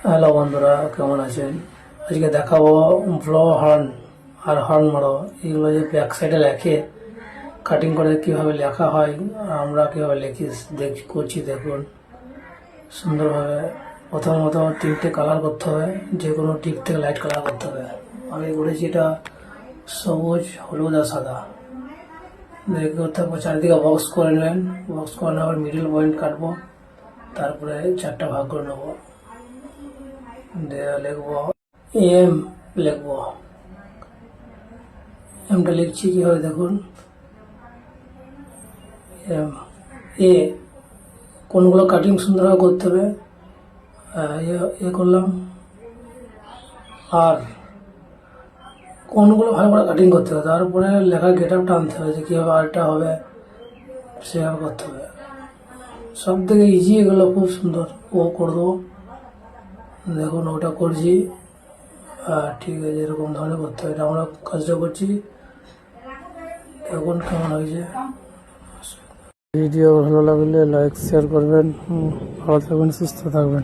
Hello বন্ধুরা, কেমন আছেন? আজকে দেখাবো ব্লো হর্ন আর হর্ন মারো এগুলো যে ব্যাক সাইডে লেখে কাটিং করে কিভাবে লেখা হয়, আর আমরা কিভাবে লিখি করছি। দেখুন সুন্দরভাবে। প্রথমত তিনটে কালার করতে হবে, যে কোনো টিপ থেকে লাইট কালার করতে হবে। আমি করেছি এটা সবুজ, হলুদ আর সাদা। করতে হবে, চারিদিকে বক্স করে নেবেন। বক্স করে নেওয়ার মিডিল পয়েন্ট কাটবো, তারপরে চারটা ভাগ করে নেবো। লিখবো এম, লিখবো এমটা লিখছি কীভাবে দেখুন। এম এ কোনগুলো কাটিং সুন্দরভাবে করতে হবে, এ করলাম। আর কোনগুলো ভালো করে কাটিং করতে হবে, তারপরে লেখার গেট আপ টানতে হবে, যে কীভাবে আরটা হবে সেভাবে করতে হবে। সব থেকে ইজি এগুলো, খুব সুন্দর। ও করে দেবো, দেখুন ওটা করছি। ঠিক আছে, এরকম ধরনের করতে হবে। এটা আমরা কাজটা করছি, দেখুন কেমন হয়েছে। ভিডিও ভালো লাগলে লাইক শেয়ার করবেন। ভালো থাকবেন, সুস্থ থাকবেন।